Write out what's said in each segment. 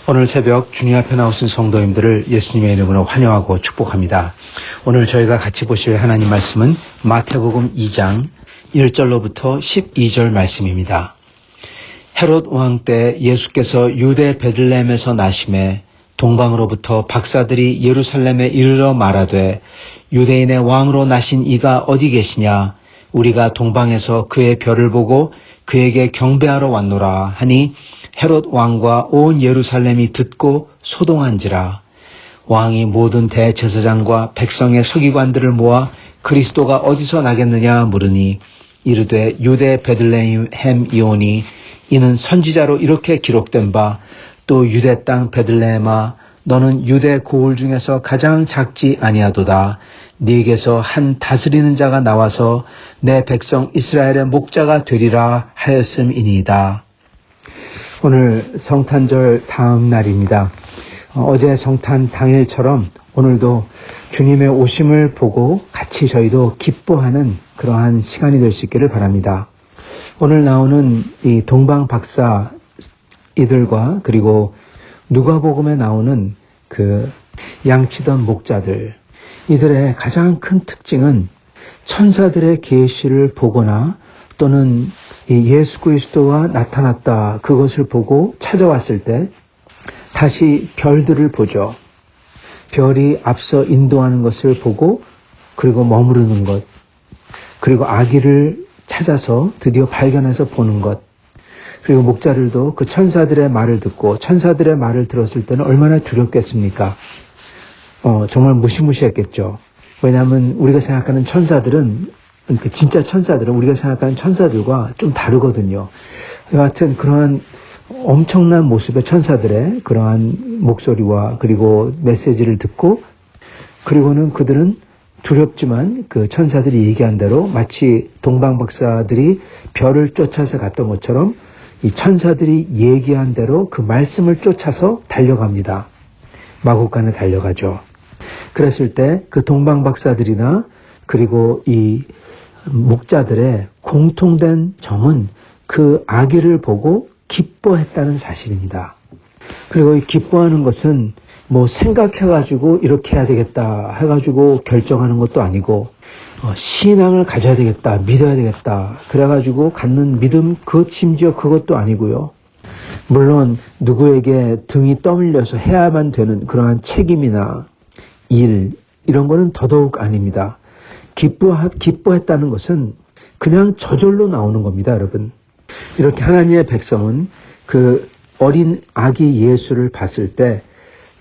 오늘 새벽 주님 앞에 나오신 성도님들을 예수님의 이름으로 환영하고 축복합니다. 오늘 저희가 같이 보실 하나님 말씀은 마태복음 2장 1절로부터 12절 말씀입니다. 헤롯 왕 때 예수께서 유대 베들레헴에서 나심에 동방으로부터 박사들이 예루살렘에 이르러 말하되 유대인의 왕으로 나신 이가 어디 계시냐? 우리가 동방에서 그의 별을 보고 그에게 경배하러 왔노라 하니 헤롯 왕과 온 예루살렘이 듣고 소동한지라. 왕이 모든 대제사장과 백성의 서기관들을 모아 그리스도가 어디서 나겠느냐 물으니 이르되 유대 베들레헴이오니 이는 선지자로 이렇게 기록된 바 또 유대 땅 베들레헴아 너는 유대 고을 중에서 가장 작지 아니하도다. 네게서 한 다스리는 자가 나와서 내 백성 이스라엘의 목자가 되리라 하였음이니이다. 오늘 성탄절 다음 날입니다. 어제 성탄 당일처럼 오늘도 주님의 오심을 보고 같이 저희도 기뻐하는 그러한 시간이 될 수 있기를 바랍니다. 오늘 나오는 이 동방 박사 이들과 그리고 누가복음에 나오는 그 양치던 목자들, 이들의 가장 큰 특징은 천사들의 계시를 보거나 또는 예수 그리스도가 나타났다 그것을 보고 찾아왔을 때 다시 별들을 보죠. 별이 앞서 인도하는 것을 보고 그리고 머무르는 것, 그리고 아기를 찾아서 드디어 발견해서 보는 것, 그리고 목자들도 그 천사들의 말을 듣고 천사들의 말을 들었을 때는 얼마나 두렵겠습니까? 정말 무시무시했겠죠. 왜냐하면 우리가 생각하는 천사들은, 진짜 천사들은 우리가 생각하는 천사들과 좀 다르거든요. 여하튼 그러한 엄청난 모습의 천사들의 그러한 목소리와 그리고 메시지를 듣고, 그리고는 그들은 두렵지만 그 천사들이 얘기한 대로 마치 동방 박사들이 별을 쫓아서 갔던 것처럼 이 천사들이 얘기한 대로 그 말씀을 쫓아서 달려갑니다. 마국간에 달려가죠. 그랬을 때 그 동방 박사들이나 그리고 이 목자들의 공통된 점은 그 아기를 보고 기뻐했다는 사실입니다. 그리고 이 기뻐하는 것은 뭐 생각해가지고 이렇게 해야 되겠다 해가지고 결정하는 것도 아니고 신앙을 가져야 되겠다, 믿어야 되겠다 그래가지고 갖는 믿음, 심지어 그것도 아니고요. 물론 누구에게 등이 떠밀려서 해야만 되는 그러한 책임이나 일, 이런 거는 더더욱 아닙니다. 기뻐했다는 것은 그냥 저절로 나오는 겁니다, 여러분. 이렇게 하나님의 백성은 그 어린 아기 예수를 봤을 때,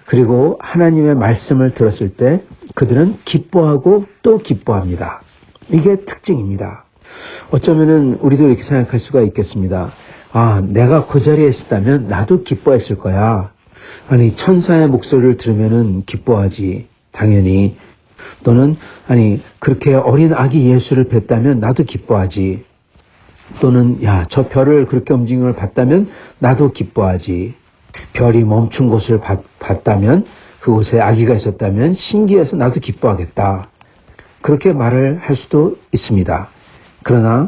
그리고 하나님의 말씀을 들었을 때 그들은 기뻐하고 또 기뻐합니다. 이게 특징입니다. 어쩌면은 우리도 이렇게 생각할 수가 있겠습니다. 아, 내가 그 자리에 있었다면 나도 기뻐했을 거야. 아니, 천사의 목소리를 들으면은 기뻐하지, 당연히. 또는 아니, 그렇게 어린 아기 예수를 뵀다면 나도 기뻐하지. 또는 야, 저 별을 그렇게 움직이는 걸 봤다면 나도 기뻐하지. 별이 멈춘 곳을 봤다면, 그곳에 아기가 있었다면 신기해서 나도 기뻐하겠다. 그렇게 말을 할 수도 있습니다. 그러나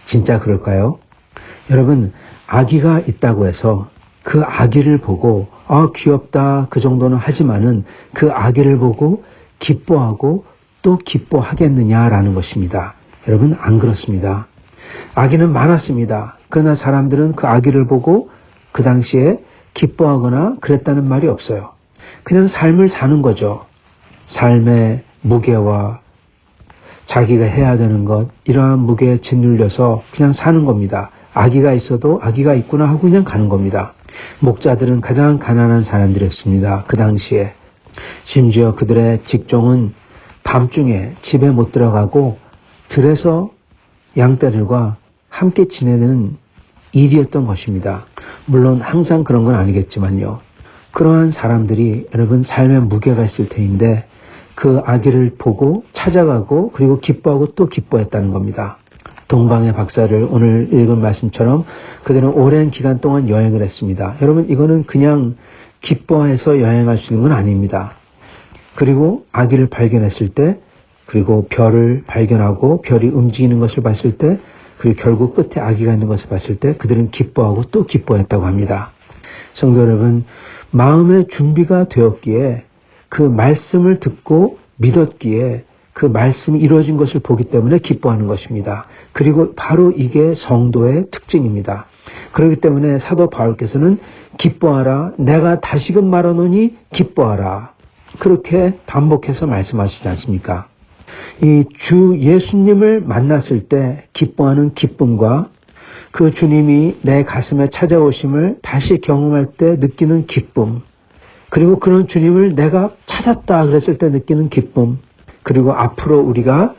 진짜 그럴까요? 여러분, 아기가 있다고 해서 그 아기를 보고 귀엽다 그 정도는 하지만은 그 아기를 보고 기뻐하고 또 기뻐하겠느냐라는 것입니다. 여러분, 안 그렇습니다. 아기는 많았습니다. 그러나 사람들은 그 아기를 보고 그 당시에 기뻐하거나 그랬다는 말이 없어요. 그냥 삶을 사는 거죠. 삶의 무게와 자기가 해야 되는 것, 이러한 무게에 짓눌려서 그냥 사는 겁니다. 아기가 있어도 아기가 있구나 하고 그냥 가는 겁니다. 목자들은 가장 가난한 사람들이었습니다. 그 당시에. 심지어 그들의 직종은 밤중에 집에 못 들어가고 들에서 양떼들과 함께 지내는 일이었던 것입니다. 물론 항상 그런 건 아니겠지만요. 그러한 사람들이 여러분 삶의 무게가 있을 테인데 그 아기를 보고 찾아가고 그리고 기뻐하고 또 기뻐했다는 겁니다. 동방의 박사를 오늘 읽은 말씀처럼 그들은 오랜 기간 동안 여행을 했습니다. 여러분, 이거는 그냥 기뻐해서 여행할 수 있는 건 아닙니다. 그리고 아기를 발견했을 때, 그리고 별을 발견하고 별이 움직이는 것을 봤을 때, 그리고 결국 끝에 아기가 있는 것을 봤을 때 그들은 기뻐하고 또 기뻐했다고 합니다. 성도 여러분, 마음의 준비가 되었기에 그 말씀을 듣고 믿었기에 그 말씀이 이루어진 것을 보기 때문에 기뻐하는 것입니다. 그리고 바로 이게 성도의 특징입니다. 그렇기 때문에 사도 바울께서는 기뻐하라, 내가 다시금 말하노니 기뻐하라, 그렇게 반복해서 말씀하시지 않습니까? 이 주 예수님을 만났을 때 기뻐하는 기쁨과 그 주님이 내 가슴에 찾아오심을 다시 경험할 때 느끼는 기쁨, 그리고 그런 주님을 내가 찾았다 그랬을 때 느끼는 기쁨, 그리고 앞으로 우리가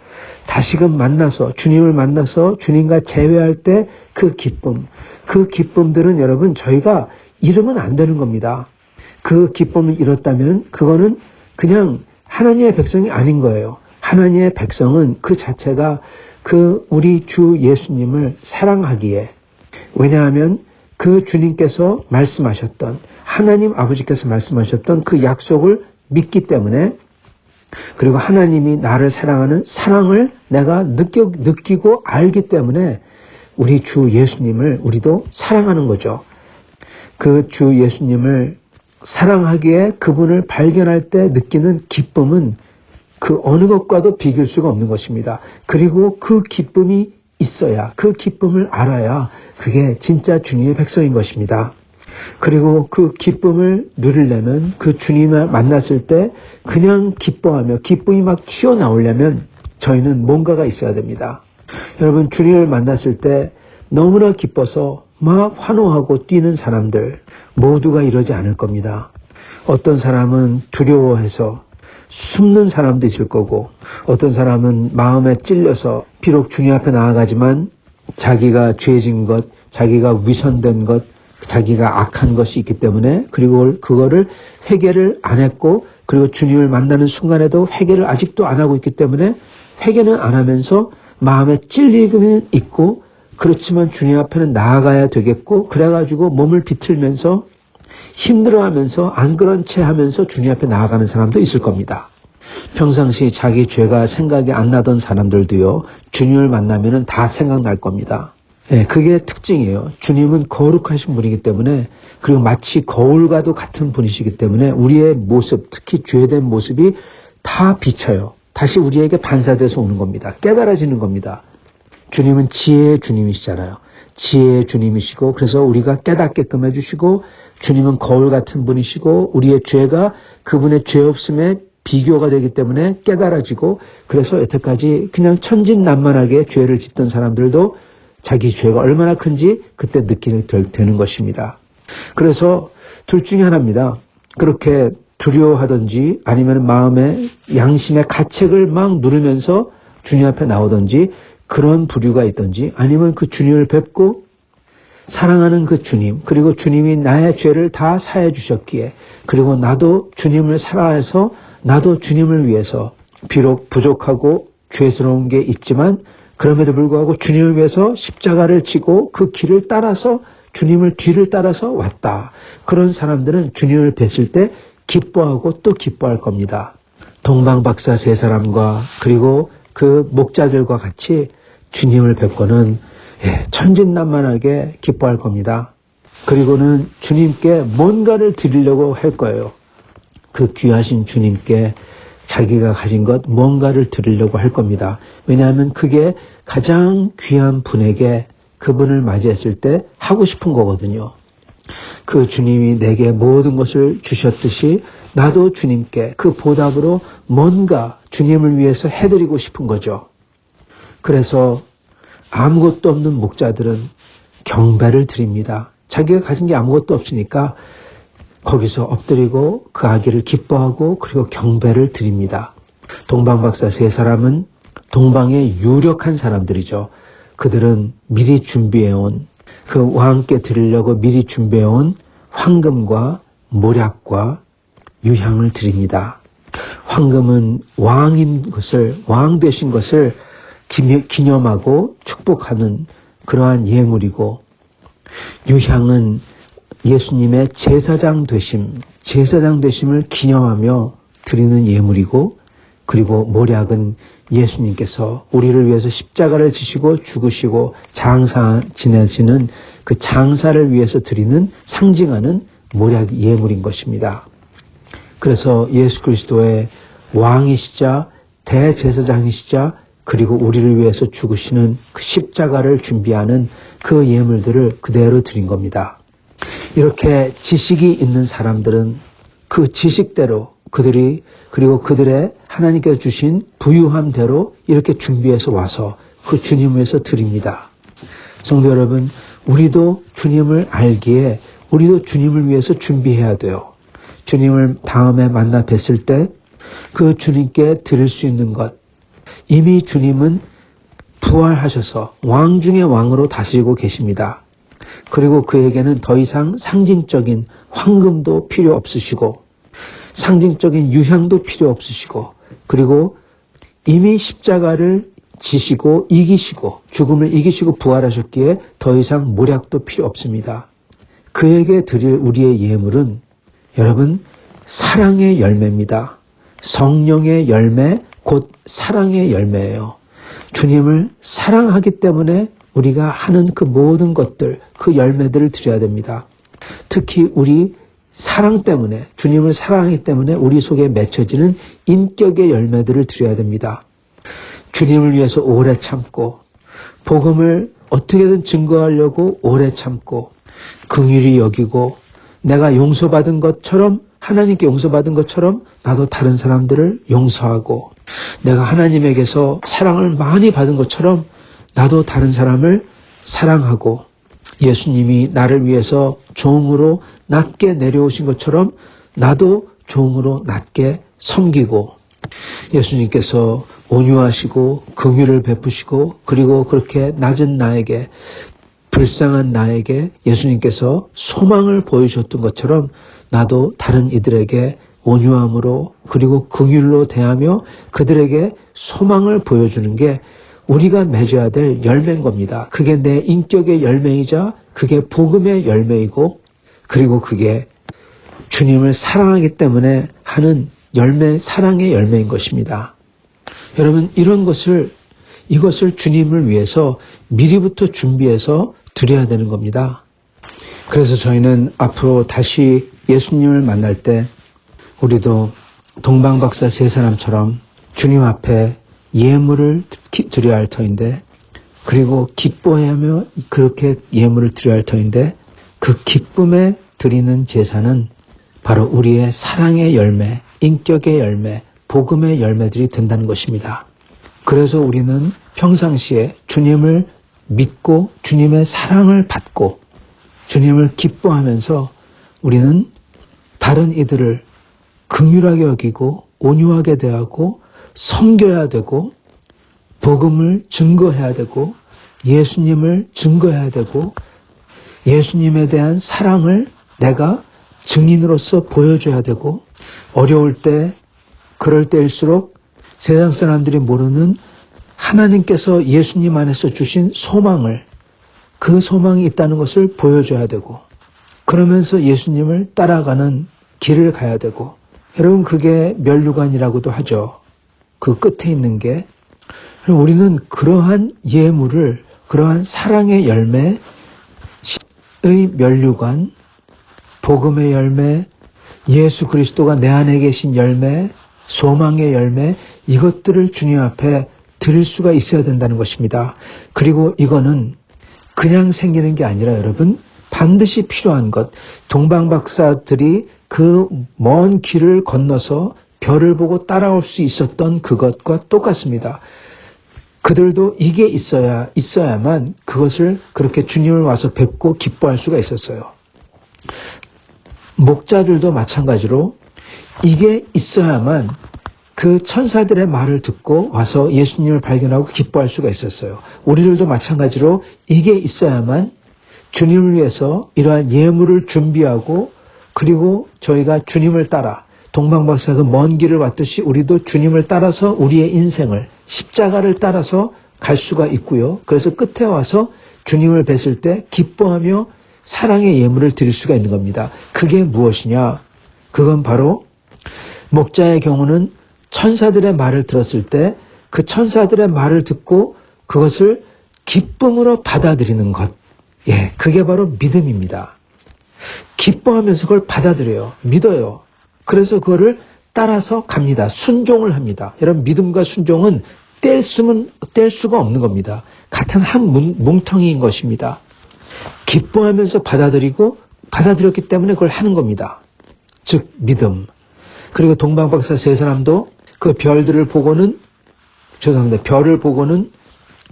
다시금 만나서 주님을 만나서 주님과 재회할 때 그 기쁨, 그 기쁨들은 여러분 저희가 잃으면 안 되는 겁니다. 그 기쁨을 잃었다면 그거는 그냥 하나님의 백성이 아닌 거예요. 하나님의 백성은 그 자체가 그 우리 주 예수님을 사랑하기에, 왜냐하면 그 주님께서 말씀하셨던, 하나님 아버지께서 말씀하셨던 그 약속을 믿기 때문에, 그리고 하나님이 나를 사랑하는 사랑을 내가 느끼고 알기 때문에 우리 주 예수님을 우리도 사랑하는 거죠. 그 주 예수님을 사랑하기에 그분을 발견할 때 느끼는 기쁨은 그 어느 것과도 비길 수가 없는 것입니다. 그리고 그 기쁨이 있어야, 그 기쁨을 알아야 그게 진짜 주님의 백성인 것입니다. 그리고 그 기쁨을 누리려면, 그 주님을 만났을 때 그냥 기뻐하며 기쁨이 막 튀어나오려면 저희는 뭔가가 있어야 됩니다. 여러분, 주님을 만났을 때 너무나 기뻐서 막 환호하고 뛰는 사람들 모두가 이러지 않을 겁니다. 어떤 사람은 두려워해서 숨는 사람도 있을 거고, 어떤 사람은 마음에 찔려서 비록 주님 앞에 나아가지만 자기가 죄진 것, 자기가 위선된 것, 자기가 악한 것이 있기 때문에, 그리고 그거를 회개를 안 했고, 그리고 주님을 만나는 순간에도 회개를 아직도 안 하고 있기 때문에 회개는 안 하면서 마음에 찔림은 있고, 그렇지만 주님 앞에는 나아가야 되겠고, 그래가지고 몸을 비틀면서 힘들어하면서 안 그런 채 하면서 주님 앞에 나아가는 사람도 있을 겁니다. 평상시 자기 죄가 생각이 안 나던 사람들도요, 주님을 만나면은 다 생각날 겁니다. 네, 그게 특징이에요. 주님은 거룩하신 분이기 때문에, 그리고 마치 거울과도 같은 분이시기 때문에 우리의 모습, 특히 죄된 모습이 다 비쳐요. 다시 우리에게 반사돼서 오는 겁니다. 깨달아지는 겁니다. 주님은 지혜의 주님이시잖아요. 지혜의 주님이시고, 그래서 우리가 깨닫게끔 해주시고, 주님은 거울 같은 분이시고, 우리의 죄가 그분의 죄 없음에 비교가 되기 때문에 깨달아지고, 그래서 여태까지 그냥 천진난만하게 죄를 짓던 사람들도 자기 죄가 얼마나 큰지 그때 느끼게 되는 것입니다. 그래서 둘 중에 하나입니다. 그렇게 두려워하든지 아니면 마음의 양심의 가책을 막 누르면서 주님 앞에 나오든지 그런 부류가 있든지, 아니면 그 주님을 뵙고 사랑하는 그 주님, 그리고 주님이 나의 죄를 다 사해 주셨기에, 그리고 나도 주님을 사랑해서 나도 주님을 위해서 비록 부족하고 죄스러운 게 있지만 그럼에도 불구하고 주님을 위해서 십자가를 지고 그 길을 따라서 주님을 뒤를 따라서 왔다. 그런 사람들은 주님을 뵀을 때 기뻐하고 또 기뻐할 겁니다. 동방박사 세 사람과 그리고 그 목자들과 같이 주님을 뵙고는 천진난만하게 기뻐할 겁니다. 그리고는 주님께 뭔가를 드리려고 할 거예요. 그 귀하신 주님께 자기가 가진 것 뭔가를 드리려고 할 겁니다. 왜냐하면 그게 가장 귀한 분에게 그분을 맞이했을 때 하고 싶은 거거든요. 그 주님이 내게 모든 것을 주셨듯이 나도 주님께 그 보답으로 뭔가 주님을 위해서 해드리고 싶은 거죠. 그래서 아무것도 없는 목자들은 경배를 드립니다. 자기가 가진 게 아무것도 없으니까 거기서 엎드리고 그 아기를 기뻐하고 그리고 경배를 드립니다. 동방박사 세 사람은 동방의 유력한 사람들이죠. 그들은 미리 준비해온, 그 왕께 드리려고 미리 준비해온 황금과 모략과 유향을 드립니다. 황금은 왕인 것을, 왕 되신 것을 기념하고 축복하는 그러한 예물이고, 유향은 예수님의 제사장 되심을 기념하며 드리는 예물이고, 그리고 모략은 예수님께서 우리를 위해서 십자가를 지시고 죽으시고 장사 지내시는 그 장사를 위해서 드리는, 상징하는 모략 예물인 것입니다. 그래서 예수 그리스도의 왕이시자 대제사장이시자 그리고 우리를 위해서 죽으시는 그 십자가를 준비하는 그 예물들을 그대로 드린 겁니다. 이렇게 지식이 있는 사람들은 그 지식대로 그리고 그들의 하나님께서 주신 부유함대로 이렇게 준비해서 와서 그 주님을 위해서 드립니다. 성도 여러분, 우리도 주님을 알기에 우리도 주님을 위해서 준비해야 돼요. 주님을 다음에 만나 뵀을 때 그 주님께 드릴 수 있는 것, 이미 주님은 부활하셔서 왕 중의 왕으로 다스리고 계십니다. 그리고 그에게는 더 이상 상징적인 황금도 필요 없으시고 상징적인 유향도 필요 없으시고 그리고 이미 십자가를 지시고 이기시고 죽음을 이기시고 부활하셨기에 더 이상 모략도 필요 없습니다. 그에게 드릴 우리의 예물은 여러분 사랑의 열매입니다. 성령의 열매 곧 사랑의 열매예요. 주님을 사랑하기 때문에 우리가 하는 그 모든 것들, 그 열매들을 드려야 됩니다. 특히 우리 사랑 때문에, 주님을 사랑하기 때문에 우리 속에 맺혀지는 인격의 열매들을 드려야 됩니다. 주님을 위해서 오래 참고, 복음을 어떻게든 증거하려고 오래 참고, 긍휼히 여기고, 내가 용서받은 것처럼, 하나님께 용서받은 것처럼 나도 다른 사람들을 용서하고, 내가 하나님에게서 사랑을 많이 받은 것처럼 나도 다른 사람을 사랑하고, 예수님이 나를 위해서 종으로 낮게 내려오신 것처럼 나도 종으로 낮게 섬기고, 예수님께서 온유하시고 긍휼을 베푸시고 그리고 그렇게 낮은 나에게, 불쌍한 나에게 예수님께서 소망을 보여주셨던 것처럼 나도 다른 이들에게 온유함으로 그리고 긍휼로 대하며 그들에게 소망을 보여주는 게 우리가 맺어야 될 열매인 겁니다. 그게 내 인격의 열매이자 그게 복음의 열매이고 그리고 그게 주님을 사랑하기 때문에 하는 열매, 사랑의 열매인 것입니다. 여러분, 이것을 주님을 위해서 미리부터 준비해서 드려야 되는 겁니다. 그래서 저희는 앞으로 다시 예수님을 만날 때 우리도 동방박사 세 사람처럼 주님 앞에 예물을 드려야 할 터인데, 그리고 기뻐하며 그렇게 예물을 드려야 할 터인데, 그 기쁨에 드리는 제사는 바로 우리의 사랑의 열매, 인격의 열매, 복음의 열매들이 된다는 것입니다. 그래서 우리는 평상시에 주님을 믿고 주님의 사랑을 받고 주님을 기뻐하면서 우리는 다른 이들을 긍휼하게 여기고 온유하게 대하고 섬겨야 되고 복음을 증거해야 되고 예수님을 증거해야 되고 예수님에 대한 사랑을 내가 증인으로서 보여줘야 되고, 어려울 때 그럴 때일수록 세상 사람들이 모르는 하나님께서 예수님 안에서 주신 소망을, 그 소망이 있다는 것을 보여줘야 되고, 그러면서 예수님을 따라가는 길을 가야 되고, 여러분 그게 멸류관이라고도 하죠. 그 끝에 있는 게. 우리는 그러한 예물을, 그러한 사랑의 열매의 멸류관, 복음의 열매, 예수 그리스도가 내 안에 계신 열매, 소망의 열매, 이것들을 주님 앞에 드릴 수가 있어야 된다는 것입니다. 그리고 이거는 그냥 생기는 게 아니라 여러분 반드시 필요한 것, 동방박사들이 그 먼 길을 건너서 별을 보고 따라올 수 있었던 그것과 똑같습니다. 그들도 이게 있어야만 그것을 그렇게 주님을 와서 뵙고 기뻐할 수가 있었어요. 목자들도 마찬가지로 이게 있어야만 그 천사들의 말을 듣고 와서 예수님을 발견하고 기뻐할 수가 있었어요. 우리들도 마찬가지로 이게 있어야만 주님을 위해서 이러한 예물을 준비하고 그리고 저희가 주님을 따라 동방박사가 먼 길을 왔듯이 우리도 주님을 따라서 우리의 인생을 십자가를 따라서 갈 수가 있고요. 그래서 끝에 와서 주님을 뵀을 때 기뻐하며 사랑의 예물을 드릴 수가 있는 겁니다. 그게 무엇이냐? 그건 바로 목자의 경우는 천사들의 말을 들었을 때 그 천사들의 말을 듣고 그것을 기쁨으로 받아들이는 것. 예, 그게 바로 믿음입니다. 기뻐하면서 그걸 받아들여요. 믿어요. 그래서 그거를 따라서 갑니다. 순종을 합니다. 여러분, 믿음과 순종은 뗄 수가 없는 겁니다. 같은 한 뭉텅이인 것입니다. 기뻐하면서 받아들였기 때문에 그걸 하는 겁니다. 즉 믿음. 그리고 동방박사 세 사람도 그 별을 보고는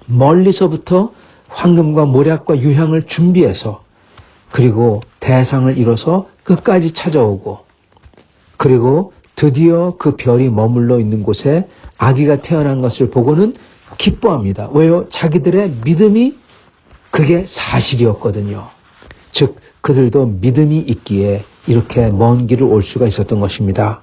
멀리서부터 황금과 모략과 유향을 준비해서 그리고 대상을 이뤄서 끝까지 찾아오고 그리고 드디어 그 별이 머물러 있는 곳에 아기가 태어난 것을 보고는 기뻐합니다. 왜요? 자기들의 믿음이 그게 사실이었거든요. 즉 그들도 믿음이 있기에 이렇게 먼 길을 올 수가 있었던 것입니다.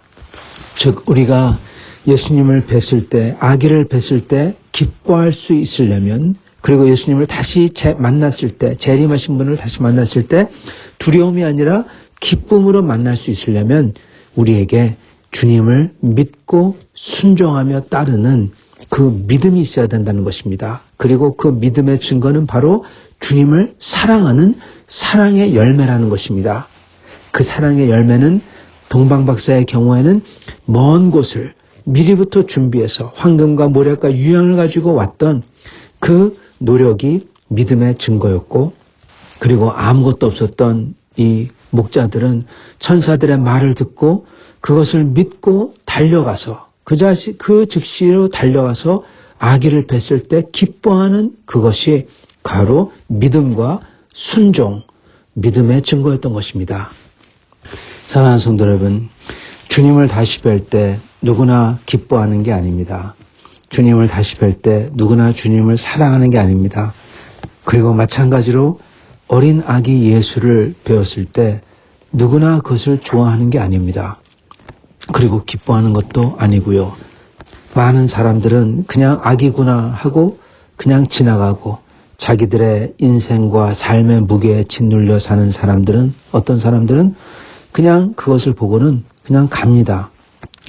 즉 우리가 예수님을 뵀을 때, 아기를 뵀을 때 기뻐할 수 있으려면, 그리고 예수님을 다시 만났을 때, 재림하신 분을 다시 만났을 때 두려움이 아니라 기쁨으로 만날 수 있으려면 우리에게 주님을 믿고 순종하며 따르는 그 믿음이 있어야 된다는 것입니다. 그리고 그 믿음의 증거는 바로 주님을 사랑하는 사랑의 열매라는 것입니다. 그 사랑의 열매는 동방박사의 경우에는 먼 곳을 미리부터 준비해서 황금과 모략과 유향을 가지고 왔던 그 노력이 믿음의 증거였고, 그리고 아무것도 없었던 이 목자들은 천사들의 말을 듣고 그것을 믿고 달려가서 그 즉시로 달려가서 아기를 뵀을 때 기뻐하는 그것이 바로 믿음과 순종, 믿음의 증거였던 것입니다. 사랑하는 성도 여러분, 주님을 다시 뵐 때 누구나 기뻐하는 게 아닙니다. 주님을 다시 뵐 때 누구나 주님을 사랑하는 게 아닙니다. 그리고 마찬가지로 어린 아기 예수를 배웠을 때 누구나 그것을 좋아하는 게 아닙니다. 그리고 기뻐하는 것도 아니고요. 많은 사람들은 그냥 아기구나 하고 그냥 지나가고, 자기들의 인생과 삶의 무게에 짓눌려 사는 사람들은, 어떤 사람들은 그냥 그것을 보고는 그냥 갑니다.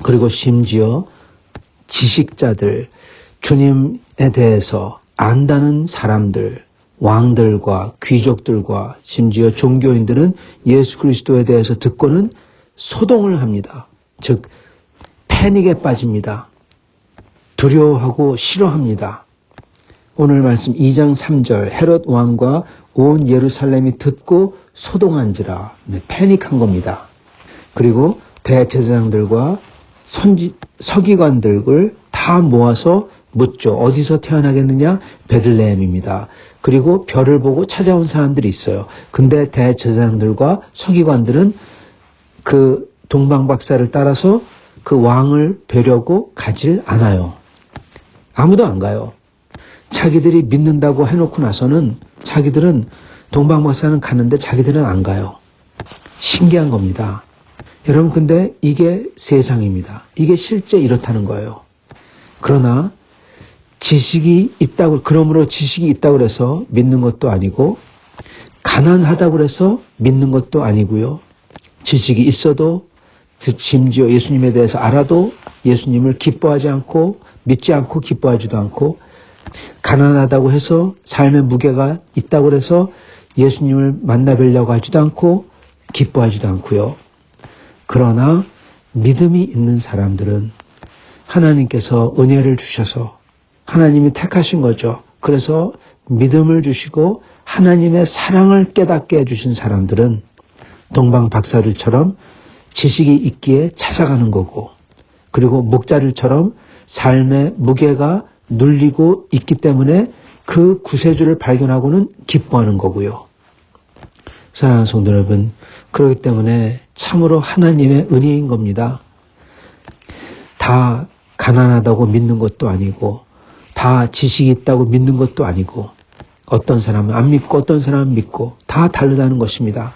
그리고 심지어 지식자들, 주님에 대해서 안다는 사람들, 왕들과 귀족들과 심지어 종교인들은 예수 그리스도에 대해서 듣고는 소동을 합니다. 즉 패닉에 빠집니다. 두려워하고 싫어합니다. 오늘 말씀 2장 3절, 헤롯 왕과 온 예루살렘이 듣고 소동한지라, 패닉한 겁니다. 그리고 대제사장들과 서기관들을 다 모아서 묻죠. 어디서 태어나겠느냐? 베들레헴입니다. 그리고 별을 보고 찾아온 사람들이 있어요. 근데 대제사장들과 서기관들은 그 동방박사를 따라서 그 왕을 뵈려고 가질 않아요. 아무도 안 가요. 자기들이 믿는다고 해놓고 나서는 자기들은, 동방박사는 가는데 자기들은 안 가요. 신기한 겁니다. 여러분, 근데 이게 세상입니다. 이게 실제 이렇다는 거예요. 그러나 그러므로 지식이 있다고 해서 믿는 것도 아니고, 가난하다고 해서 믿는 것도 아니고요. 지식이 있어도, 심지어 예수님에 대해서 알아도 예수님을 기뻐하지 않고, 믿지 않고 기뻐하지도 않고, 가난하다고 해서 삶의 무게가 있다고 해서 예수님을 만나뵈려고 하지도 않고 기뻐하지도 않고요. 그러나 믿음이 있는 사람들은 하나님께서 은혜를 주셔서 하나님이 택하신 거죠. 그래서 믿음을 주시고 하나님의 사랑을 깨닫게 해주신 사람들은 동방 박사들처럼 지식이 있기에 찾아가는 거고, 그리고 목자들처럼 삶의 무게가 눌리고 있기 때문에 그 구세주를 발견하고는 기뻐하는 거고요. 사랑하는 성도 여러분, 그렇기 때문에 참으로 하나님의 은혜인 겁니다. 다 가난하다고 믿는 것도 아니고, 다 지식이 있다고 믿는 것도 아니고, 어떤 사람은 안 믿고 어떤 사람은 믿고, 다 다르다는 것입니다.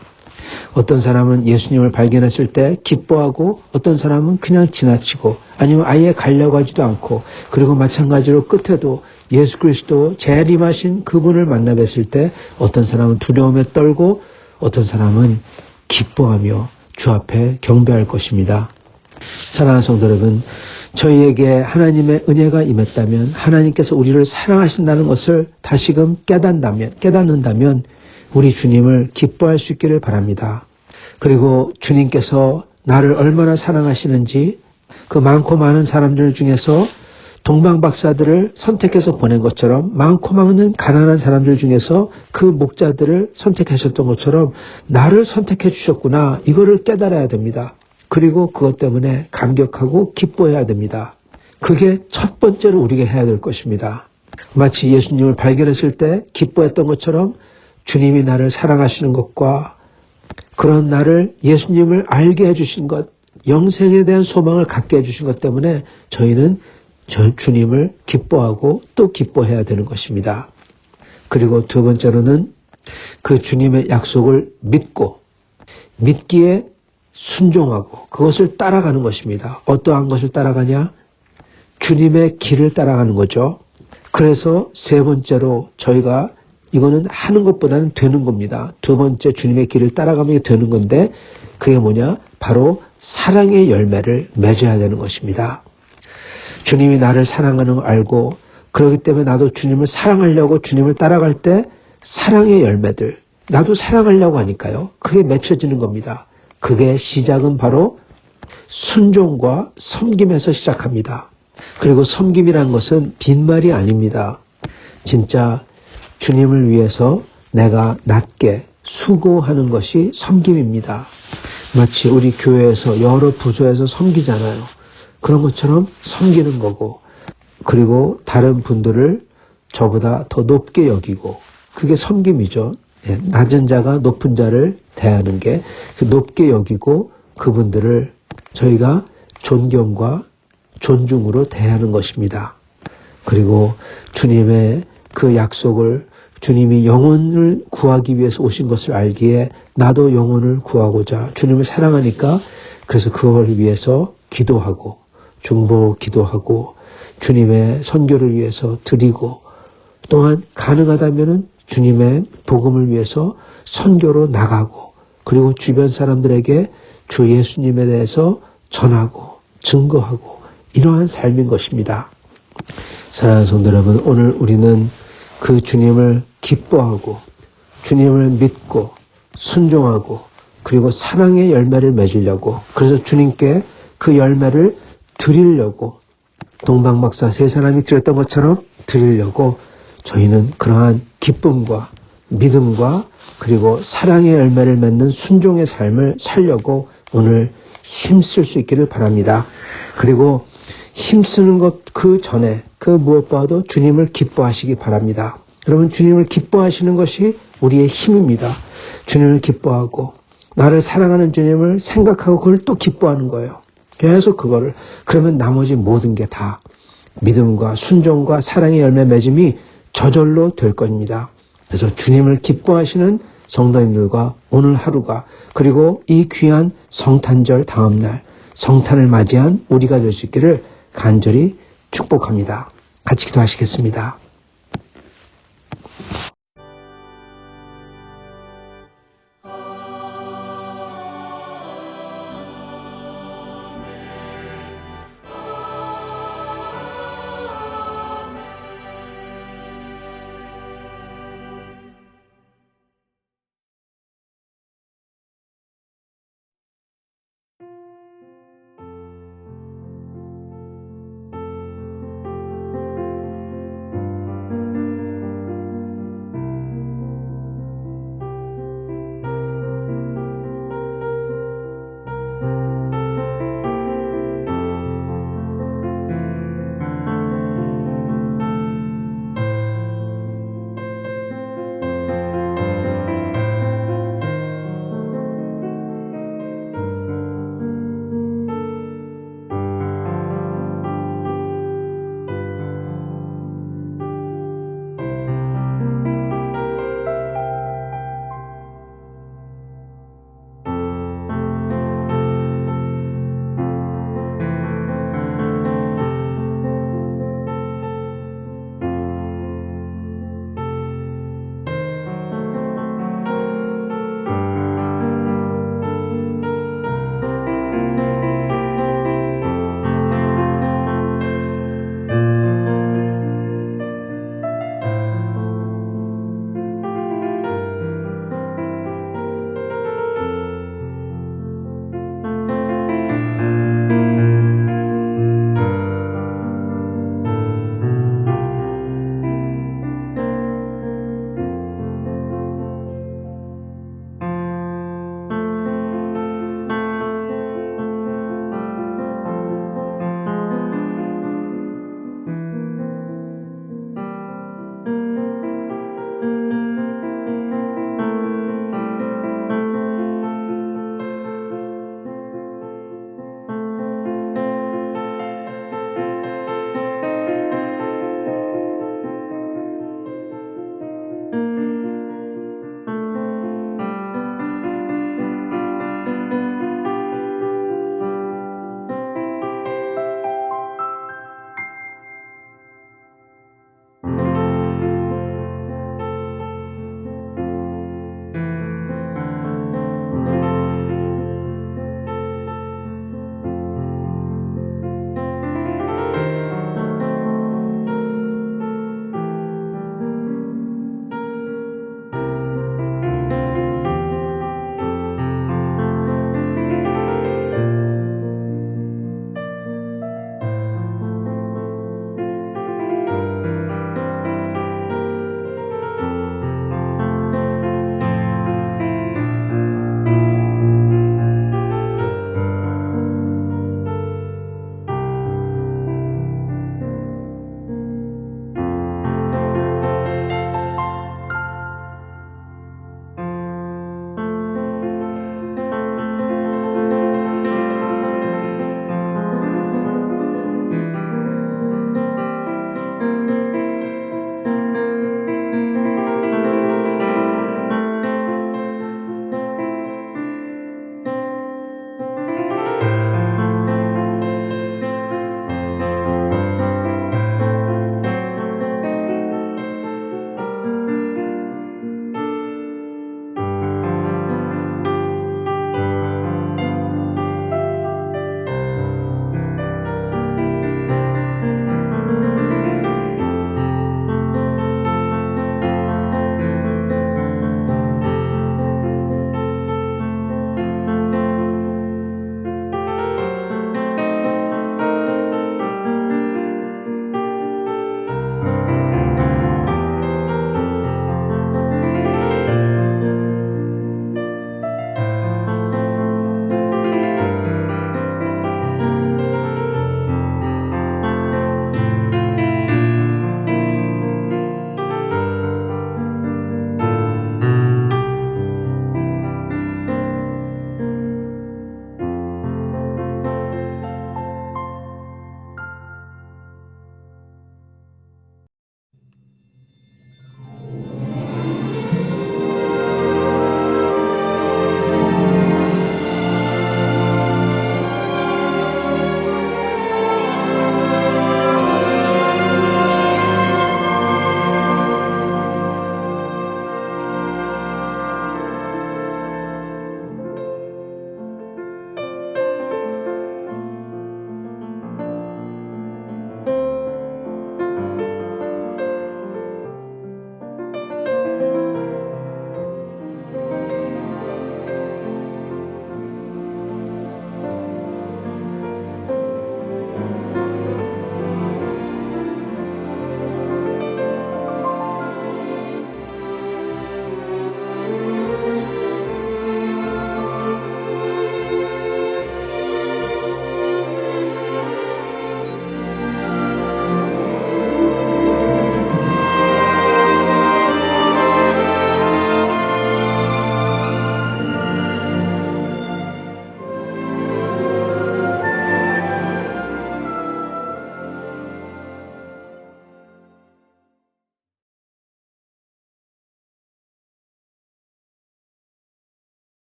어떤 사람은 예수님을 발견했을 때 기뻐하고, 어떤 사람은 그냥 지나치고, 아니면 아예 가려고 하지도 않고, 그리고 마찬가지로 끝에도 예수 그리스도 재림하신 그분을 만나 뵀을 때 어떤 사람은 두려움에 떨고, 어떤 사람은 기뻐하며 주 앞에 경배할 것입니다. 사랑하는 성도 여러분, 저희에게 하나님의 은혜가 임했다면, 하나님께서 우리를 사랑하신다는 것을 다시금 깨닫는다면 우리 주님을 기뻐할 수 있기를 바랍니다. 그리고 주님께서 나를 얼마나 사랑하시는지 그 많고 많은 사람들 중에서 동방박사들을 선택해서 보낸 것처럼 많고 많은 가난한 사람들 중에서 그 목자들을 선택하셨던 것처럼 나를 선택해 주셨구나. 이거를 깨달아야 됩니다. 그리고 그것 때문에 감격하고 기뻐해야 됩니다. 그게 첫 번째로 우리가 해야 될 것입니다. 마치 예수님을 발견했을 때 기뻐했던 것처럼 주님이 나를 사랑하시는 것과 그런 나를 예수님을 알게 해주신 것, 영생에 대한 소망을 갖게 해주신 것 때문에 저희는 주님을 기뻐하고 또 기뻐해야 되는 것입니다. 그리고 두 번째로는 그 주님의 약속을 믿고 믿기에 순종하고 그것을 따라가는 것입니다. 어떠한 것을 따라가냐? 주님의 길을 따라가는 거죠. 그래서 세 번째로 저희가 이거는 하는 것보다는 되는 겁니다. 두 번째 주님의 길을 따라가면 되는 건데 그게 뭐냐? 바로 사랑의 열매를 맺어야 되는 것입니다. 주님이 나를 사랑하는 걸 알고 그렇기 때문에 나도 주님을 사랑하려고 주님을 따라갈 때 사랑의 열매들, 나도 사랑하려고 하니까요. 그게 맺혀지는 겁니다. 그게 시작은 바로 순종과 섬김에서 시작합니다. 그리고 섬김이란 것은 빈말이 아닙니다. 진짜 주님을 위해서 내가 낮게 수고하는 것이 섬김입니다. 마치 우리 교회에서 여러 부서에서 섬기잖아요. 그런 것처럼 섬기는 거고 그리고 다른 분들을 저보다 더 높게 여기고 그게 섬김이죠. 낮은 자가 높은 자를 대하는 게 높게 여기고 그분들을 저희가 존경과 존중으로 대하는 것입니다. 그리고 주님의 그 약속을 주님이 영혼을 구하기 위해서 오신 것을 알기에 나도 영혼을 구하고자 주님을 사랑하니까 그래서 그걸 위해서 기도하고 중보 기도하고 주님의 선교를 위해서 드리고 또한 가능하다면은 주님의 복음을 위해서 선교로 나가고 그리고 주변 사람들에게 주 예수님에 대해서 전하고 증거하고 이러한 삶인 것입니다. 사랑하는 성도 여러분, 오늘 우리는 그 주님을 기뻐하고 주님을 믿고 순종하고 그리고 사랑의 열매를 맺으려고 그래서 주님께 그 열매를 드리려고 동방박사 세 사람이 드렸던 것처럼 드리려고 저희는 그러한 기쁨과 믿음과 그리고 사랑의 열매를 맺는 순종의 삶을 살려고 오늘 힘쓸 수 있기를 바랍니다. 그리고 힘쓰는 것 그 전에 그 무엇보다도 주님을 기뻐하시기 바랍니다. 여러분 주님을 기뻐하시는 것이 우리의 힘입니다. 주님을 기뻐하고 나를 사랑하는 주님을 생각하고 그걸 또 기뻐하는 거예요. 계속 그거를 그러면 나머지 모든 게 다 믿음과 순종과 사랑의 열매 맺음이 저절로 될 겁니다. 그래서 주님을 기뻐하시는 성도님들과 오늘 하루가 그리고 이 귀한 성탄절 다음날 성탄을 맞이한 우리가 될 수 있기를 간절히 축복합니다. 같이 기도하시겠습니다.